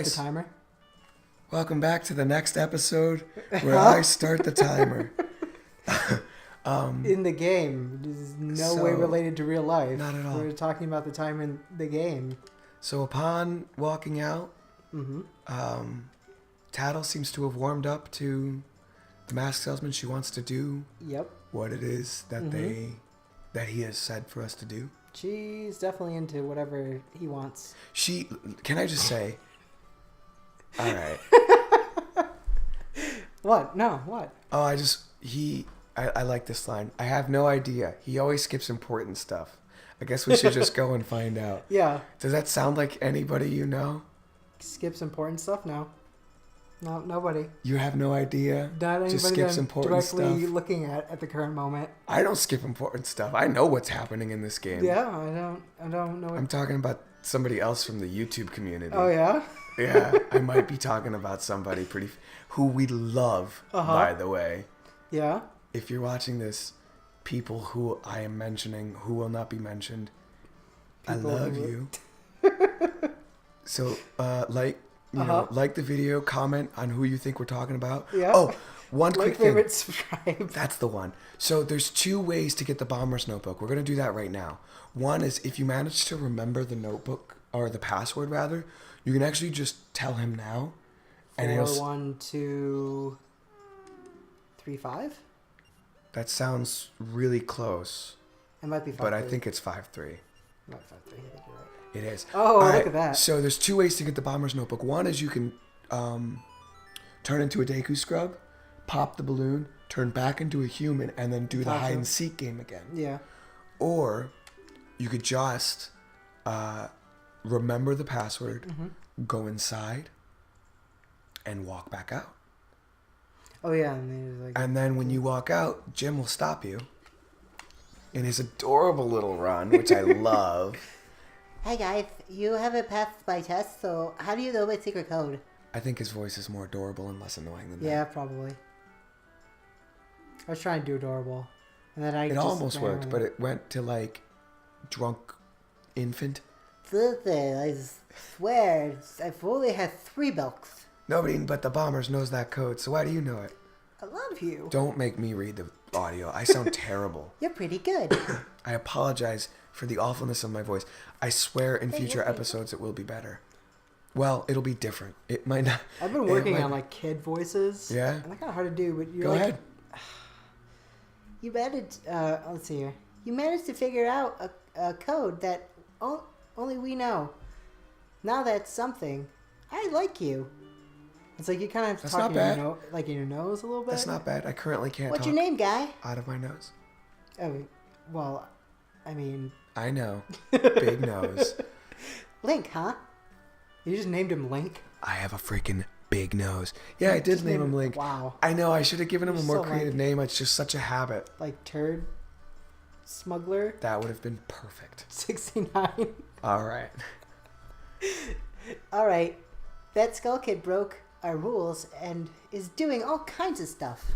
start the guys. timer? Welcome back to the next episode where I start the timer. In the game. This is no way related to real life. Not at all. We're talking about the time in the game. So upon walking out, Tattle seems to have warmed up to the mask salesman. She wants to do what it is that that he has said for us to do. She's definitely into whatever he wants. Can I just say? All right. What? No, what? Oh, I like this line. I have no idea. He always skips important stuff. I guess we should just go and find out. Yeah. Does that sound like anybody you know? Skips important stuff? No. No, nobody. You have no idea? Not anybody just skips that I'm important directly stuff? looking at the current moment. I don't skip important stuff. I know what's happening in this game. Yeah, I don't know. I'm talking about somebody else from the YouTube community. Oh, yeah? Yeah, I might be talking about somebody who we love, by the way. Yeah? If you're watching this, people who I am mentioning who will not be mentioned, I love you. So, like the video, comment on who you think we're talking about. Yeah. Oh, one quick thing. Favorite, subscribe. That's the one. So there's 2 ways to get the Bomber's Notebook. We're going to do that right now. One is if you manage to remember the notebook, or the password rather, you can actually just tell him now. 41235? That sounds really close. It might be 5-3. But I think it's 5-3. Not 5-3, I think you're right. It is. Oh, look at that. So there's 2 ways to get the Bomber's Notebook. One is you can turn into a Deku Scrub, pop the balloon, turn back into a human, and then do the hide and seek game again. Yeah. Or you could just remember the password, go inside, and walk back out. Oh, yeah. And then when you walk out, Jim will stop you in his adorable little run, which I love. Hey guys, you haven't passed my test, so how do you know my secret code? I think his voice is more adorable and less annoying than that. Yeah, probably. I was trying to do adorable. And then It almost worked, but it went to like drunk infant. Listen, I swear, I've only had 3 milks. Nobody but the Bombers knows that code, so why do you know it? I love you. Don't make me read the audio. I sound terrible. You're pretty good. I apologize for the awfulness of my voice. I swear in future episodes it will be better. Well, it'll be different. It might not. I've been working on like kid voices. Yeah? And they're kind of hard to do, but you're Go like... ahead. You managed, let's see here. You managed to figure out a code that only we know. Now that's something. I like you. It's like you kind of That's talking not bad. in your nose a little bit. That's not bad. I currently can't What's talk your name, guy? out of my nose. Oh, well, I mean... I know. Big nose. Link, huh? You just named him Link? I have a freaking big nose. Yeah, I did name him Link. Wow. I know. I should have given him a more so creative name. It's just such a habit. Like Turd Smuggler That would have been perfect. 69. All right. Alright. That Skull Kid broke our rules and is doing all kinds of stuff.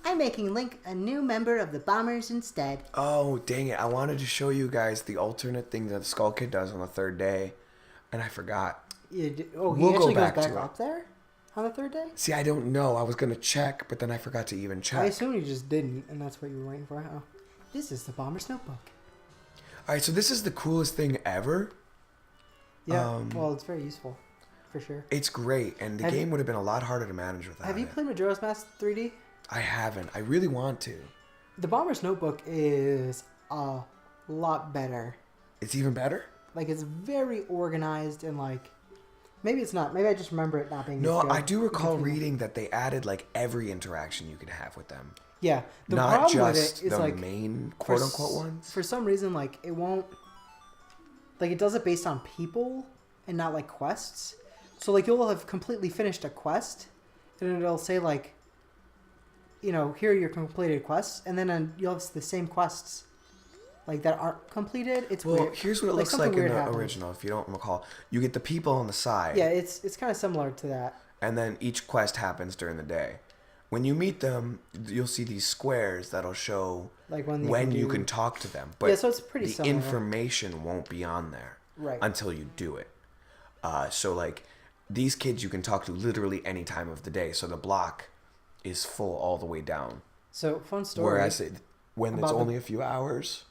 I'm making Link a new member of the Bombers instead. Oh, dang it. I wanted to show you guys the alternate thing that the Skull Kid does on the 3rd day, and I forgot. We'll We'll actually go back goes to back it. up there on the 3rd day? See, I don't know. I was going to check, but then I forgot to even check. I assume you just didn't, and that's what you were waiting for. Oh. This is the Bomber's Notebook. All right, so this is the coolest thing ever. Yeah, well, it's very useful, for sure. It's great, and the game would have been a lot harder to manage without Have you it. played Majora's Mask 3D? I haven't. I really want to. The Bomber's Notebook is a lot better. It's even better? Like, it's very organized and, like... Maybe it's not. Maybe I just remember it not being No, as good. I do recall reading that they added, like, every interaction you could have with them. Yeah. The Not problem with just it is, the like... main quote-unquote ones. For some reason, like, it won't... Like, it does it based on people and not, like, quests. So, like, you'll have completely finished a quest, and it'll say, like... You know, here are your completed quests, and then you'll have the same quests, like, that aren't completed. It's Well, weird. here's what it looks something like in weird the happens. original, if you don't recall. You get the people on the side. Yeah, it's kind of similar to that. And then each quest happens during the day. When you meet them, you'll see these squares that'll show Like when you can talk to them. But yeah, so it's pretty the similar. information won't be on there Right. until you do it. So, like, these kids you can talk to literally any time of the day. So the block is full all the way down. So, fun story. Whereas when it's only a few hours...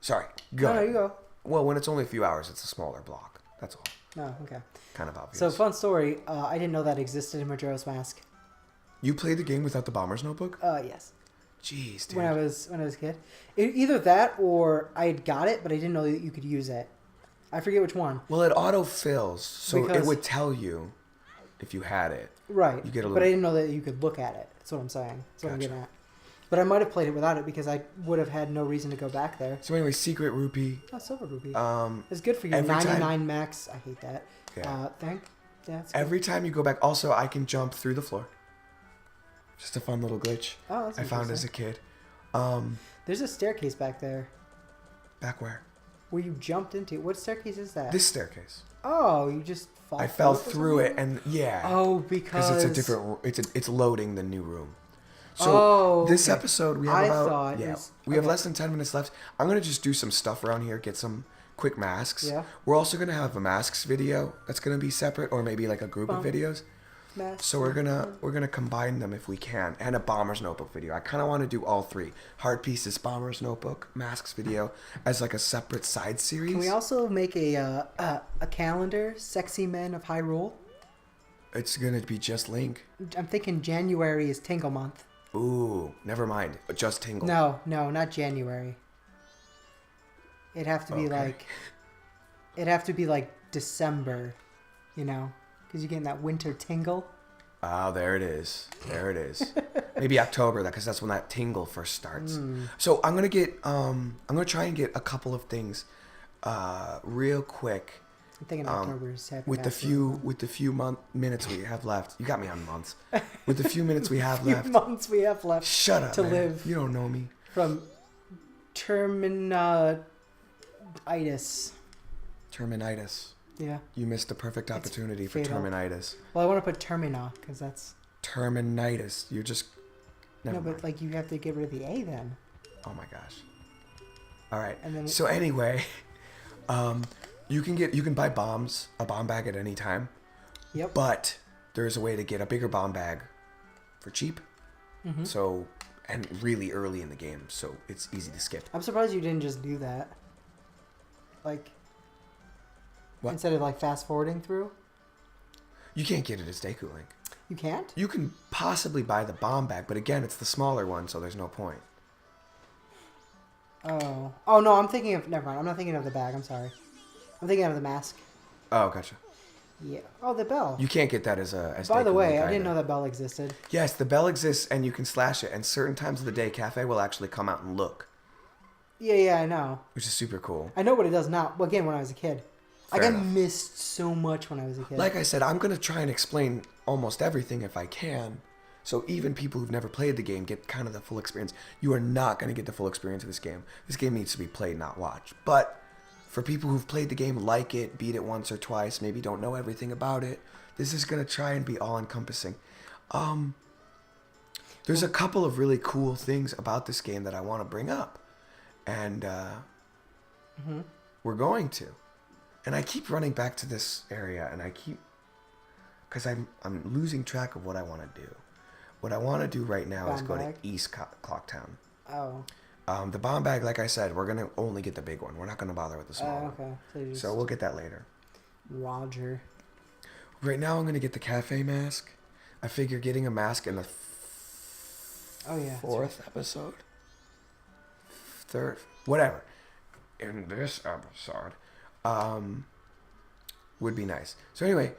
Sorry, go ahead. No, you go. Well, when it's only a few hours, it's a smaller block. That's all. No, okay. Kind of obvious. So, fun story. I didn't know that existed in Majora's Mask. You played the game without the Bomber's Notebook? Yes. Jeez, dude. When I was a kid. Either that or I had got it, but I didn't know that you could use it. I forget which one. Well, it auto-fills, so Because- it would tell you if you had it. Right. You get a But little... I didn't know that you could look at it. That's what I'm saying. That's what I'm Gotcha. getting at. But I might have played it without it because I would have had no reason to go back there. So anyway, Secret Rupee. Oh, Silver Rupee. Um, It's good for you. every 99 time- max. I hate that. Yeah. Thing. Yeah, it's good. Every time you go back... Also, I can jump through the floor. Just a fun little glitch Oh, that's I found as a kid. There's a staircase back there Back where? where you jumped into. What staircase is that? This staircase. Oh, you just fall I fell or through it, something? and yeah. Oh, because Because it's a different... It's loading the new room. So Oh, this okay. episode we have I about thought it yeah was- we have okay. less than 10 minutes left. I'm gonna just do some stuff around here, get some quick masks. Yeah. We're also gonna have a masks video that's gonna be separate, or maybe like a group of Bum. videos. Mask. So we're gonna combine them if we can, and a Bomber's Notebook video. I kind of want to do all three: Hard Pieces, Bomber's Notebook, Masks video as like a separate side series. Can we also make a calendar? Sexy Men of Hyrule. It's gonna be just Link. I'm thinking January is Tingle month. Ooh, never mind. Just Tingle. No, not January. It'd have to be Okay. it'd have to be like December, you know, because you're getting that winter tingle. Oh, there it is. There it is. Maybe October, because that's when that tingle first starts. So I'm gonna try and get a couple of things, real quick. I'm thinking October is happy. With the few minutes we have left. You got me on months. With the few minutes we have few left. months we have left Shut up, to man. live. You don't know me. From terminitis. Terminitis. Yeah. You missed the perfect opportunity for fatal. terminitis. Well, I want to put termina because that's Terminitis. You're just... Never no, mind. but like you have to get rid of the A then. Oh my gosh. All right. And then So anyway, you can buy a bomb bag at any time, Yep. but there's a way to get a bigger bomb bag for cheap. Mhm. So, and really early in the game, so it's easy to skip. I'm surprised you didn't just do that. Like. What? Instead of like fast forwarding through. You can't get it as Deku Link. You can't. You can possibly buy the bomb bag, but again, it's the smaller one, so there's no point. Oh. Oh no, I'm thinking of. Never mind. I'm not thinking of the bag. I'm sorry. I'm thinking of the mask. Oh, gotcha. Yeah. Oh, the bell. You can't get that as By the Deku way, Link I didn't either. know that bell existed. Yes, the bell exists, and you can slash it. And certain times of the day, Cafe will actually come out and look, Yeah, I know. which is super cool. I know what it does now. Well, again, when I was a kid. Fair I enough. missed so much when I was a kid. Like I said, I'm going to try and explain almost everything if I can. So even people who've never played the game get kind of the full experience. You are not going to get the full experience of this game. This game needs to be played, not watched. But for people who've played the game, like it, beat it once or twice, maybe don't know everything about it, this is going to try and be all-encompassing. There's a couple of really cool things about this game that I want to bring up. And we're going to. And I keep running back to this area, and because I'm losing track of what I want to do. What I want to do right now is Bomb go bag? to East Clocktown. Oh. The bomb bag, like I said, we're gonna only get the big one. We're not gonna bother with the small one. Okay. So, you just, So we'll get that later. Roger. Right now, I'm gonna get the cafe mask. I figure getting a mask in the Oh yeah. that's fourth episode, third, whatever, in this episode, would be nice. So anyway,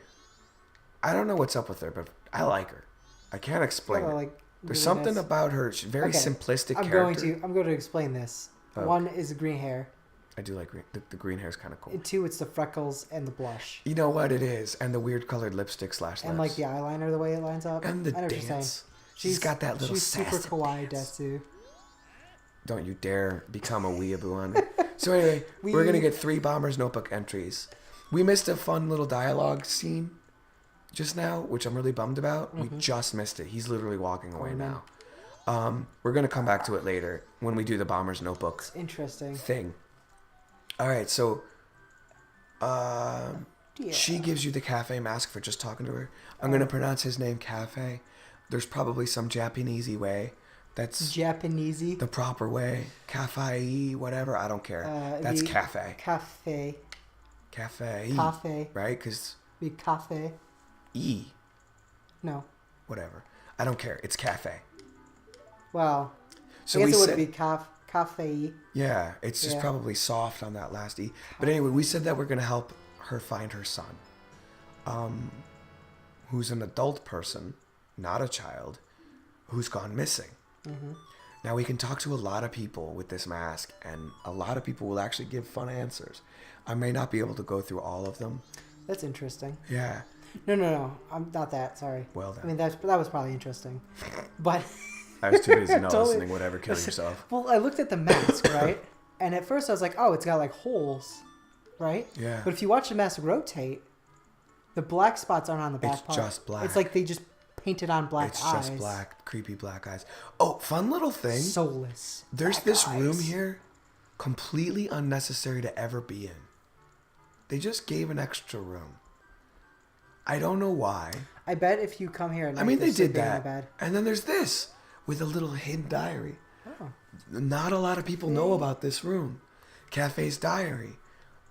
I don't know what's up with her, but I like her. I can't explain Well, it. like, There's really something nice. about her. She's very Okay, simplistic I'm character. going to explain this. Oh. One is the green hair. I do like green. The green hair is kind of cool. And two, it's the freckles and the blush. You know what it is, and the weird colored lipstick / lips. And like the eyeliner, the way it lines up. and the I know what you're saying. dance. She's got that little She's super sassy kawaii dance. Detsu. Don't you dare become a weeaboo on me. So anyway, we're gonna get 3 Bomber's Notebook entries. We missed a fun little dialogue scene just now, which I'm really bummed about. We just missed it. He's literally walking away now. We're gonna come back to it later when we do the Bomber's Notebook Interesting. thing. All right, so dear. She gives you the cafe mask for just talking to her. I'm going to pronounce his name cafe. There's probably some Japanesey way. That's Japanesey. the proper way. Cafe, whatever. I don't care. That's cafe. Cafe. Cafe. Cafe. Right? Because... Be cafe. E. No. Whatever. I don't care. It's cafe. Well, So I guess we it said, would be cafe. yeah, it's just probably soft on that last E. But anyway, we said that we're going to help her find her son, who's an adult person, not a child, who's gone missing. Mm-hmm. Now, we can talk to a lot of people with this mask, and a lot of people will actually give fun answers. I may not be able to go through all of them. That's interesting. Yeah. No. I'm not that. Sorry. Well, then. I mean, that was probably interesting. But... I was too busy not Totally. listening. Whatever, kill yourself. Well, I looked at the mask, right? And at first I was like, oh, it's got like holes, right? Yeah. But if you watch the mask rotate, the black spots aren't on the back It's part. just black. It's like they just painted on black It's eyes. just black, creepy black eyes. Oh, fun little thing. Soulless. There's black this eyes. room here, completely unnecessary to ever be in. They just gave an extra room. I don't know why. I bet if you come here at night, I mean, they they're did sleeping in that. the bed. And then there's this with a little hidden diary. Oh. Not a lot of people know about this room. Cafe's diary.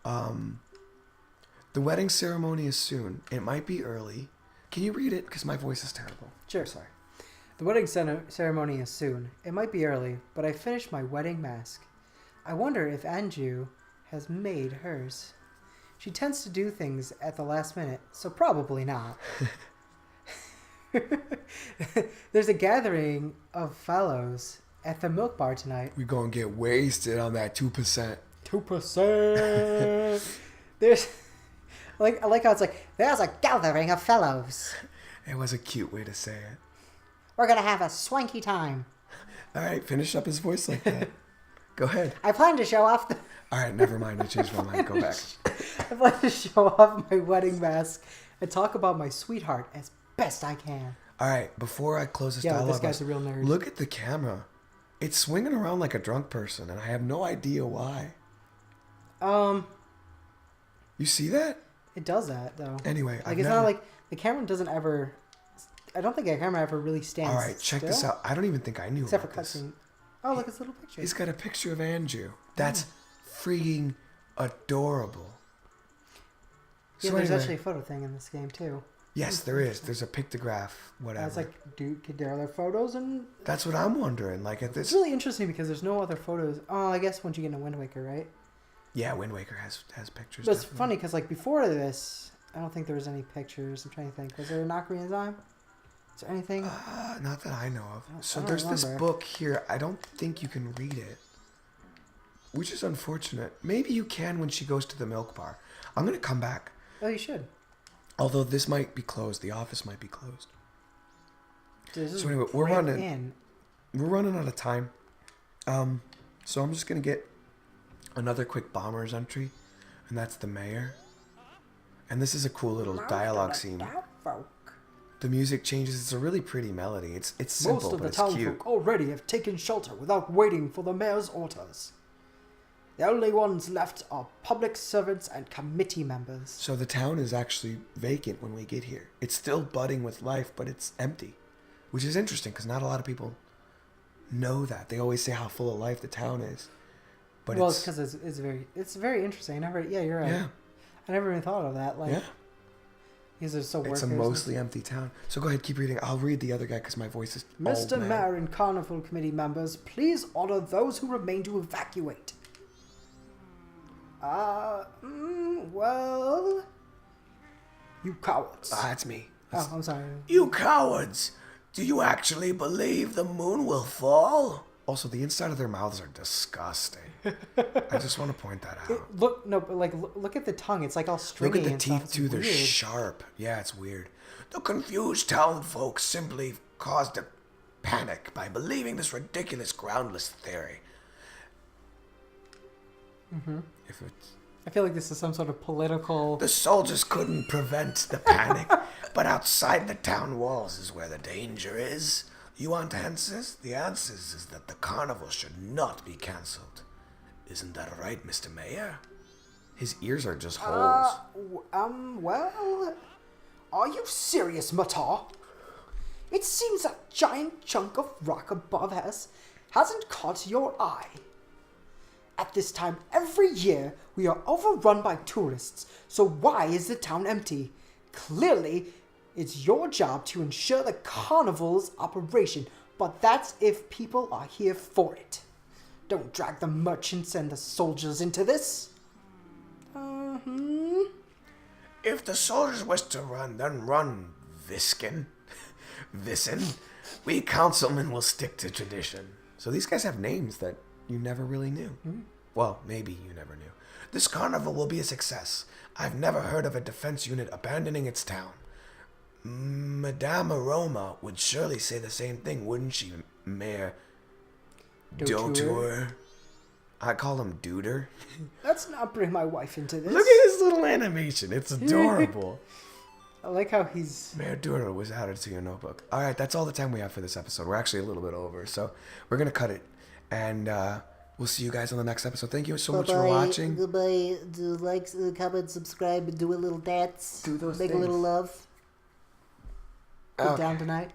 The wedding ceremony is soon. It might be early. Can you read it? Because my voice is terrible. Sure. Sorry. The wedding ceremony is soon. It might be early, but I finished my wedding mask. I wonder if Anju has made hers. She tends to do things at the last minute, so probably not. There's a gathering of fellows at the milk bar tonight. We're going to get wasted on that 2%. 2%. There's... I like how it's like, there's a gathering of fellows. It was a cute way to say it. We're going to have a swanky time. All right, finish up his voice like that. Go ahead. I plan to show off the... All right, never mind. I changed my mind. Go back. I plan to show off my wedding mask and talk about my sweetheart as best I can. All right, before I close this Yeah, dialogue, this guy's a real nerd. Look at the camera. It's swinging around like a drunk person, and I have no idea why. You see that? It does that, though. Anyway, it's not like the camera doesn't ever... I don't think a camera ever really stands All right, check this out. I don't even think I knew Except about for this. cutscene. Oh, look, it's a little picture. He's got a picture of Anju. That's freaking adorable. Yeah, So there's anyway, actually a photo thing in this game, too. yes, there is. There's a pictograph, whatever. I was like, are there photos? And That's what I'm wondering. Like at it's this, really interesting because there's no other photos. Oh, I guess once you get into Wind Waker, right? yeah, Wind Waker has pictures. But it's definitely. funny because before this, I don't think there was any pictures. I'm trying to think. Was there an Ocarina of Time? Is there anything? Not that I know of. So I don't there's this remember. book here. I don't think you can read it, which is unfortunate. Maybe you can when she goes to the milk bar. I'm gonna come back. Oh, you should. Although this might be closed. The office might be closed. This is So anyway, we're right running. in. We're running out of time. So I'm just gonna get another quick bombers entry, and that's the mayor. And this is a cool little dialogue scene. The music changes. It's a really pretty melody. It's simple, Most of but the it's town cute. folk already have taken shelter without waiting for the mayor's orders. The only ones left are public servants and committee members. So the town is actually vacant when we get here. It's still budding with life, but it's empty, which is interesting because not a lot of people know that. They always say how full of life the town is, but Well, it's because it's very interesting. You're right. Yeah, I never even thought of that. Like, yeah. because there's so It's workers. a mostly empty town. So go ahead, keep reading. I'll read the other guy because my voice is Mr. old, man. Mayor and Carnival Committee members, please order those who remain to evacuate. Well... You cowards. That's me. Oh, I'm sorry. You cowards! Do you actually believe the moon will fall? Also, the inside of their mouths are disgusting. I just want to point that out. Look at the tongue. It's like all stringy. Look at the and stuff. teeth, It's too. They're weird. sharp. Yeah, it's weird. The confused town folk simply caused a panic by believing this ridiculous, groundless theory. Mm-hmm. If it's... I feel like this is some sort of political... The soldiers couldn't prevent the panic, but outside the town walls is where the danger is. You want answers? The answer is that the carnival should not be cancelled. Isn't that right, Mr. Mayor? His ears are just holes. Well, are you serious, Matar? It seems that giant chunk of rock above us hasn't caught your eye. At this time every year, we are overrun by tourists, so why is the town empty? Clearly, it's your job to ensure the carnival's operation, but that's if people are here for it. Don't drag the merchants and the soldiers into this. If the soldiers wish to run, then run, Viskin. Visin. We councilmen will stick to tradition. So these guys have names that you never really knew. Well, maybe you never knew. This carnival will be a success. I've never heard of a defense unit abandoning its town. Madame Aroma would surely say the same thing, wouldn't she, Mayor Dotour? I call him Duder. Let's not bring my wife into this. Look at his little animation. It's adorable. I like how he's... Mayor Duder was added to your notebook. All right, that's all the time we have for this episode. We're actually a little bit over, so we're going to cut it. And we'll see you guys on the next episode. Thank you so much for watching. Goodbye. Do like, comment, subscribe, and do a little dance. Do those Make things. a little love. Go down tonight.